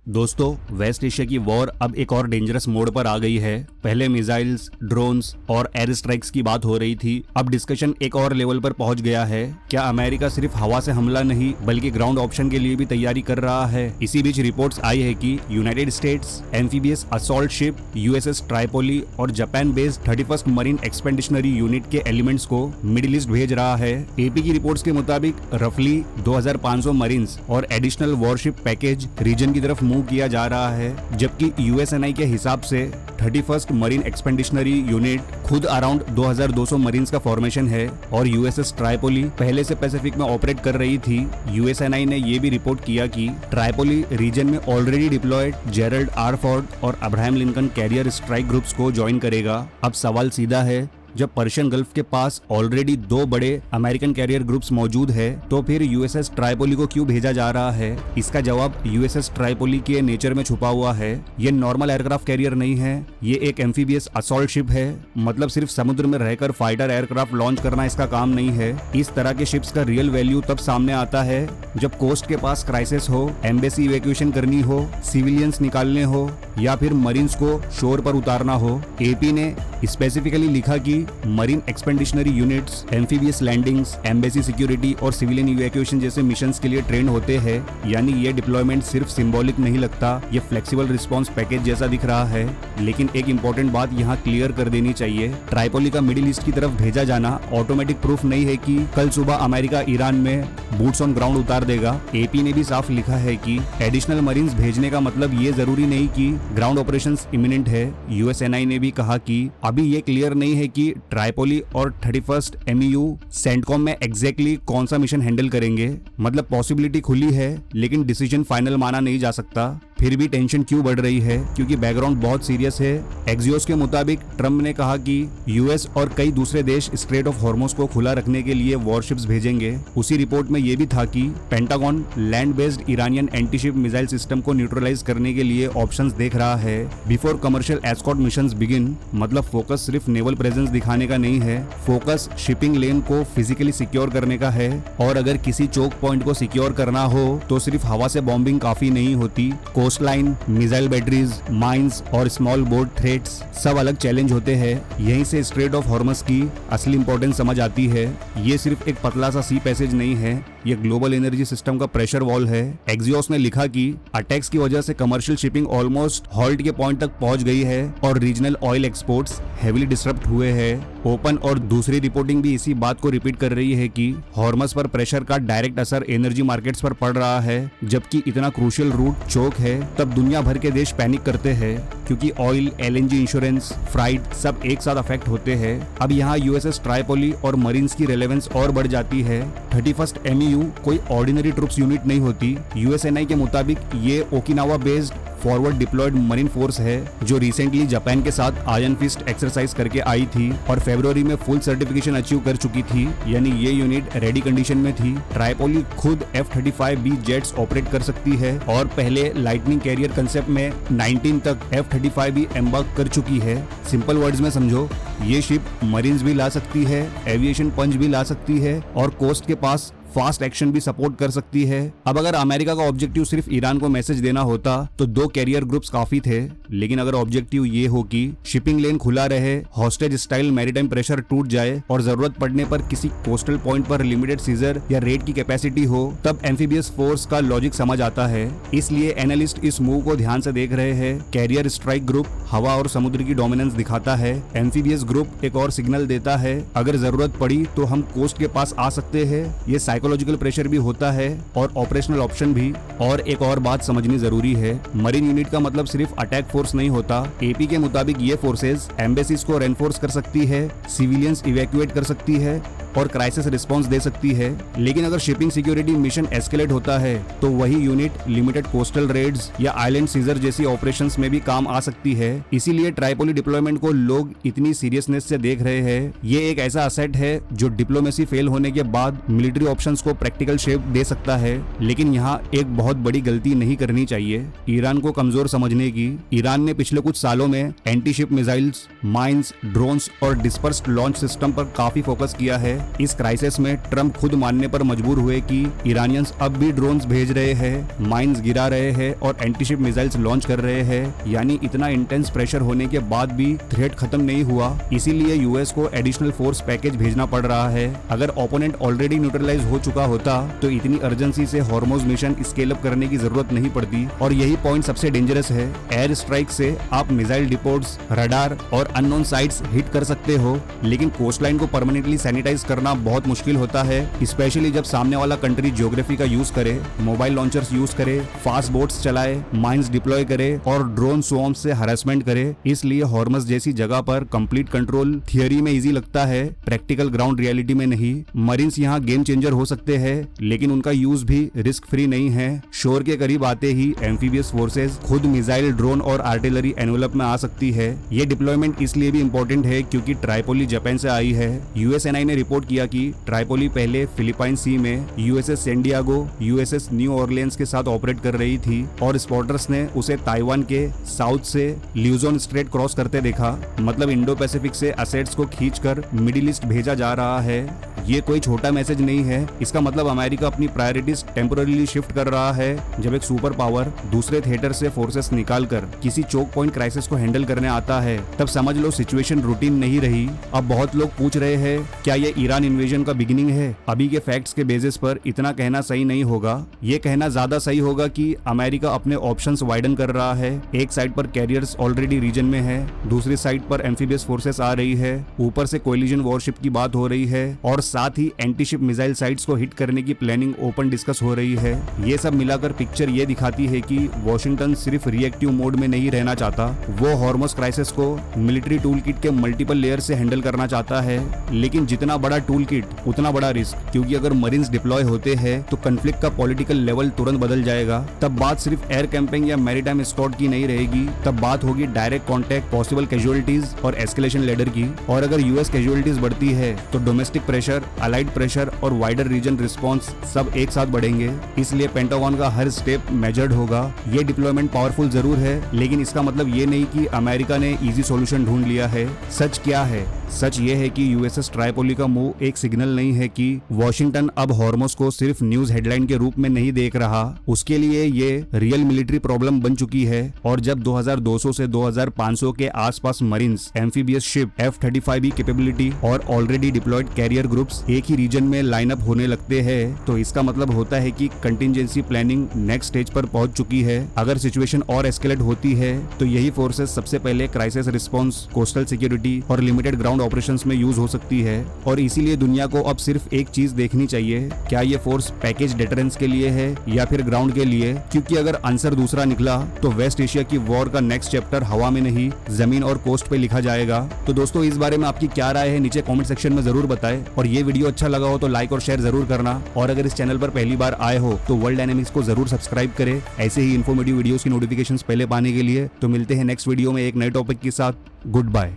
दोस्तों, waste Asia की war अब एक और डेंजरस मोड पर आ गई है। पहले मिसाइल्स, ड्रोन्स और एयर स्ट्राइक्स की बात हो रही थी, अब डिस्कशन एक और लेवल पर पहुंच गया है। क्या अमेरिका सिर्फ हवा से हमला नहीं बल्कि ग्राउंड ऑप्शन के लिए भी तैयारी कर रहा है? इसी बीच रिपोर्ट्स आई है कि United States amphibious assault ship USS Tripoli और Japan based 31st Marine Expeditionary Unit के एलिमेंट्स को मिडिल ईस्ट भेज रहा है। एपी की रिपोर्ट्स के मुताबिक रफली 2500 मरीन्स और एडिशनल वॉरशिप पैकेज रीजन की तरफ मूव किया जा रहा है, जबकि यूएसएनआई के हिसाब से 31st मरीन एक्सपेडिशनरी यूनिट खुद अराउंड 2200 मरीन्स का फॉर्मेशन है और यूएसएस ट्राइपोली पहले से पैसिफिक में ऑपरेट कर रही थी। यूएसएनआई ने यह भी रिपोर्ट किया कि ट्राइपोली रीजन में already deployed Gerald R Ford और Abraham Lincoln carrier strike groups को ज्वाइन करेगा। अब सवाल सीधा है, जब पर्शियन गल्फ के पास ऑलरेडी 2 बड़े अमेरिकन कैरियर ग्रुप्स मौजूद है तो फिर यूएसएस ट्राइपोली को क्यों भेजा जा रहा है? इसका जवाब यूएसएस ट्राइपोली के नेचर में छुपा हुआ है। ये नॉर्मल एयरक्राफ्ट कैरियर नहीं है, ये एक एम्फीबियस असॉल्ट शिप है। मतलब सिर्फ समुद्र में रहकर फाइटर एयरक्राफ्ट लॉन्च करना इसका काम नहीं है। इस तरह के शिप्स का रियल वैल्यू तब सामने आता है जब कोस्ट के पास क्राइसिस हो, एम्बेसी इवैक्यूएशन करनी हो, सिविलियंस निकालने हो या फिर मरीन्स को शोर पर उतारना हो। एपी ने स्पेसिफिकली लिखा कि marine expeditionary units amphibious landings, embassy security और सिविलियन इवैक्यूएशन जैसे मिशंस के लिए ट्रेन होते हैं। यानी ये डिप्लॉयमेंट सिर्फ सिंबॉलिक नहीं लगता, ये फ्लेक्सिबल रिस्पांस पैकेज जैसा दिख रहा है। लेकिन एक इंपॉर्टेंट बात यहाँ क्लियर कर देनी चाहिए, ट्राइपोली का मिडिल ईस्ट की तरफ भेजा जाना ऑटोमेटिक प्रूफ नहीं है कि कल सुबह अमेरिका ईरान में बूट्स ऑन ग्राउंड उतार देगा। एपी ने भी साफ लिखा है कि एडिशनल मरीन्स भेजने का मतलब ये जरूरी नहीं कि ग्राउंड ऑपरेशंस इमिनेंट है। यूएसएनआई ने भी कहा कि अभी ये क्लियर नहीं है कि ट्राइपोली और 31st MEU सेंटकॉम में एग्जैक्टली कौन सा मिशन हैंडल करेंगे। मतलब पॉसिबिलिटी खुली है लेकिन डिसीजन फाइनल माना नहीं जा सकता। फिर भी टेंशन क्यों बढ़ रही है? क्योंकि बैकग्राउंड बहुत सीरियस है। एक्सियोस के मुताबिक ट्रम्प ने कहा कि यूएस और कई दूसरे देश स्ट्रेट ऑफ हॉर्मुज को खुला रखने के लिए वॉरशिप्स भेजेंगे। उसी रिपोर्ट में यह भी था कि pentagon land based Iranian antiship missile system को न्यूट्रलाइज करने के लिए ऑप्शंस देख रहा है before commercial escort missions begin. मतलब फोकस सिर्फ नेवल प्रेजेंस दिखाने का नहीं है, फोकस शिपिंग लेन को फिजिकली सिक्योर करने का है। और अगर किसी चोक पॉइंट को सिक्योर करना हो तो सिर्फ हवा से बॉम्बिंग काफी नहीं होती। कोस्टलाइन, मिसाइल बैटरीज, माइंस और स्मॉल बोट थ्रेट्स सब अलग चैलेंज होते हैं। यहीं से स्ट्रेट ऑफ हॉर्मस की असली इंपॉर्टेंस समझ आती है। ये सिर्फ एक पतला सा सी पैसेज नहीं है, ये ग्लोबल एनर्जी सिस्टम का प्रेशर वॉल है। एक्सियोस ने लिखा कि अटैक्स की वजह से कमर्शियल शिपिंग ऑलमोस्ट हॉल्ट के पॉइंट तक पहुंच गई है और regional oil exports heavily disturb हुए हैं। ओपन और दूसरी रिपोर्टिंग भी इसी बात को रिपीट कर रही है कि हॉर्मस पर प्रेशर का डायरेक्ट असर एनर्जी मार्केट्स पर पड़ रहा है। जबकि इतना क्रूशियल रूट चोक है तब दुनिया भर के देश पैनिक करते हैं क्योंकि ऑयल, एलएनजी, इंश्योरेंस, फ्राइट सब एक साथ अफेक्ट होते हैं। अब यहाँ यूएसएस ट्राइपोली और मरीन्स की रेलेवेंस और बढ़ जाती है। 31st MEU कोई ऑर्डिनरी ट्रुप्स यूनिट नहीं होती। यूएसएनआई के मुताबिक ये Okinawa based forward deployed marine force है जो रिसेंटली जापान के साथ आयरन फिस्ट एक्सरसाइज करके आई थी और फरवरी में फुल सर्टिफिकेशन अचीव कर चुकी थी। यानी ये यूनिट रेडी कंडीशन में थी। ट्राइपोली खुद F-35B जेट्स ऑपरेट कर सकती है और पहले लाइटनिंग कैरियर कंसेप्ट में 19 तक F-35B एम्बार्क कर चुकी है। सिंपल वर्ड्स में समझो, ये शिप मरीन्स भी ला सकती है, एविएशन पंच भी ला सकती है और कोस्ट के पास फास्ट एक्शन भी सपोर्ट कर सकती है। अब अगर अमेरिका का ऑब्जेक्टिव सिर्फ ईरान को मैसेज देना होता तो 2 कैरियर ग्रुप्स काफी थे। लेकिन अगर ऑब्जेक्टिव ये हो कि शिपिंग लेन खुला रहे, हॉस्टेज स्टाइल मैरीटाइम प्रेशर टूट जाए और जरूरत पड़ने पर किसी कोस्टल पॉइंट पर लिमिटेड सीजर या रेड की कैपेसिटी हो, तब एम्फीबियस फोर्स का लॉजिक समझ आता है। इसलिए एनालिस्ट इस मूव को ध्यान से देख रहे हैं। कैरियर स्ट्राइक ग्रुप हवा और समुद्र की डोमिनेंस दिखाता है, एम्फीबियस ग्रुप एक और सिग्नल देता है अगर जरूरत पड़ी तो हम कोस्ट के पास आ सकते हैं। ये साइकोलॉजिकल प्रेशर भी होता है और ऑपरेशनल ऑप्शन भी। और एक और बात समझनी जरूरी है, मरीन यूनिट का मतलब सिर्फ अटैक फोर्स नहीं होता। एपी के मुताबिक ये फोर्सेस एम्बेसीज को रेनफोर्स कर सकती है, सिविलियंस इवैक्यूएट कर सकती है और क्राइसिस रिस्पांस दे सकती है। लेकिन अगर शिपिंग सिक्योरिटी मिशन एस्केलेट होता है तो वही यूनिट लिमिटेड कोस्टल रेड्स या आइलैंड सीजर जैसी ऑपरेशंस में भी काम आ सकती है। इसीलिए ट्राइपोली डिप्लॉयमेंट को लोग इतनी सीरियसनेस से देख रहे हैं। ये एक ऐसा असेट है जो डिप्लोमेसी फेल होने के बाद मिलिट्री ऑप्शंस को प्रैक्टिकल शेप दे सकता है। लेकिन यहाँ एक बहुत बड़ी गलती नहीं करनी चाहिए ईरान को कमजोर समझने की। ईरान ने पिछले कुछ सालों में anti ship missiles, mines, drones और डिस्पर्स्ड लॉन्च सिस्टम पर काफी फोकस किया है। इस क्राइसिस में ट्रंप खुद मानने पर मजबूर हुए कि ईरानियंस अब भी ड्रोन्स भेज रहे हैं, माइंस गिरा रहे हैं और एंटीशिप मिसाइल्स लॉन्च कर रहे हैं। यानी इतना इंटेंस प्रेशर होने के बाद भी थ्रेट खत्म नहीं हुआ, इसीलिए यूएस को एडिशनल फोर्स पैकेज भेजना पड़ रहा है। अगर ओपोनेंट ऑलरेडी न्यूट्रलाइज हो चुका होता तो इतनी अर्जेंसी से हॉर्मोज मिशन स्केल अप करने की जरूरत नहीं पड़ती। और यही पॉइंट सबसे डेंजरस है। एयर स्ट्राइक से आप मिसाइल डिपोट्स, रडार और अननोन साइट्स हिट कर सकते हो, लेकिन कोस्टलाइन को परमानेंटली सैनिटाइज करना बहुत मुश्किल होता है, स्पेशली जब सामने वाला कंट्री ज्योग्राफी का यूज करे, मोबाइल लॉन्चर्स यूज करे, फास्ट बोट्स चलाए, माइंस डिप्लॉय करे और ड्रोन स्वॉर्म से हरासमेंट करे। इसलिए हॉर्मस जैसी जगह पर कंप्लीट कंट्रोल थियरी में इजी लगता है, प्रैक्टिकल ग्राउंड रियलिटी में नहीं। मरीन्स यहाँ गेम चेंजर हो सकते हैं, लेकिन उनका यूज भी रिस्क फ्री नहीं है। शोर के करीब आते ही एम्फीबियस फोर्सेस खुद मिसाइल, ड्रोन और आर्टिलरी एनवेलप में आ सकती है। ये डिप्लॉयमेंट इसलिए भी इम्पोर्टेंट है क्योंकि ट्राइपोली जापान से आई है। यूएसएनआई ने रिपोर्ट किया कि ट्राइपोली पहले फिलीपाइन सी में USS San Diego, USS New Orleans के साथ ऑपरेट कर रही थी और स्पॉटर्स ने उसे ताइवान के साउथ से ल्यूजोन स्ट्रेट क्रॉस करते देखा। मतलब इंडो पैसिफिक से असेट्स को खींचकर मिडिल ईस्ट भेजा जा रहा है। ये कोई छोटा मैसेज नहीं है। इसका मतलब अमेरिका अपनी प्रायोरिटीज टेम्पोररीली शिफ्ट कर रहा है। जब एक सुपर पावर दूसरे थिएटर से फोर्सेस निकालकर किसी चोक पॉइंट क्राइसिस को हैंडल करने आता है, तब समझ लो सिचुएशन रूटीन नहीं रही। अब बहुत लोग पूछ रहे हैं क्या ये ईरान इन्वेजन का बिगिनिंग है? अभी के फैक्ट्स के बेसिस पर इतना कहना सही नहीं होगा। ये कहना ज्यादा सही होगा कि अमेरिका अपने ऑप्शंस वाइडन कर रहा है। एक साइड पर कैरियर्स ऑलरेडी रीजन में है, दूसरी साइड पर एम्फीबियस फोर्सेस आ रही है, ऊपर से कोलिजन वॉरशिप की बात हो रही है और साथ ही एंटीशिप मिसाइल साइट्स को हिट करने की प्लानिंग ओपन डिस्कस हो रही है। ये सब मिलाकर पिक्चर ये दिखाती है कि वॉशिंगटन सिर्फ रिएक्टिव मोड में नहीं रहना चाहता, वो हॉर्मस क्राइसिस को मिलिट्री टूल किट के मल्टीपल लेयर से हैंडल करना चाहता है। लेकिन जितना बड़ा टूल किट उतना बड़ा रिस्क, क्योंकि अगर मरीन्स डिप्लॉय होते हैं तो कंफ्लिक्ट का पॉलिटिकल लेवल तुरंत बदल जाएगा। तब बात सिर्फ एयर कैंपिंग या मैरीटाइम एस्कॉर्ट की नहीं रहेगी, तब बात होगी डायरेक्ट कॉन्टैक्ट, पॉसिबल कैजुअलिटीज और एस्केलेशन लेडर की। और अगर यूएस कैजुअलिटीज बढ़ती है तो डोमेस्टिक प्रेशर, अलाइड प्रेशर और वाइडर रीजन रिस्पॉन्स सब एक साथ बढ़ेंगे। इसलिए पेंटागन का हर स्टेप मेजर्ड होगा। ये डिप्लॉयमेंट पावरफुल जरूर है, लेकिन इसका मतलब ये नहीं कि अमेरिका ने इजी सॉल्यूशन ढूंढ लिया है। सच क्या है? सच ये है कि यूएसएस ट्राइपोली का मूव एक सिग्नल नहीं है कि वॉशिंगटन अब हॉर्मस को सिर्फ न्यूज हेडलाइन के रूप में नहीं देख रहा। उसके लिए ये रियल मिलिट्री प्रॉब्लम बन चुकी है। और जब 2200 से 2500 के आसपास marines, amphibious ship, F-35B capability और ऑलरेडी डिप्लॉयड कैरियर ग्रुप्स एक ही रीजन में लाइन अप होने लगते हैं, तो इसका मतलब होता है कि कंटिजेंसी प्लानिंग नेक्स्ट स्टेज पर पहुंच चुकी है। अगर सिचुएशन और एस्केलेट होती है तो यही फोर्सेस सबसे पहले क्राइसिस रिस्पांस, कोस्टल सिक्योरिटी और लिमिटेड ग्राउंड ऑपरेशंस में यूज हो सकती है। और इसीलिए दुनिया को अब सिर्फ एक चीज देखनी चाहिए, क्या ये फोर्स पैकेज डिटरेंस के लिए है या फिर ग्राउंड के लिए? क्योंकि अगर आंसर दूसरा निकला तो वेस्ट एशिया की वॉर का नेक्स्ट चैप्टर हवा में नहीं, जमीन और कोस्ट पे लिखा जाएगा। तो दोस्तों, इस बारे में आपकी क्या राय है नीचे कमेंट सेक्शन में जरूर बताएं। और ये वीडियो अच्छा लगा हो तो लाइक और शेयर जरूर करना। और अगर इस चैनल पर पहली बार आए हो तो वर्ल्ड डायनेमिक्स को जरूर सब्सक्राइब करें ऐसे ही इन्फॉर्मेटिव वीडियोस की नोटिफिकेशंस पहले पाने के लिए। तो मिलते हैं नेक्स्ट वीडियो में एक नए टॉपिक के साथ। Good bye.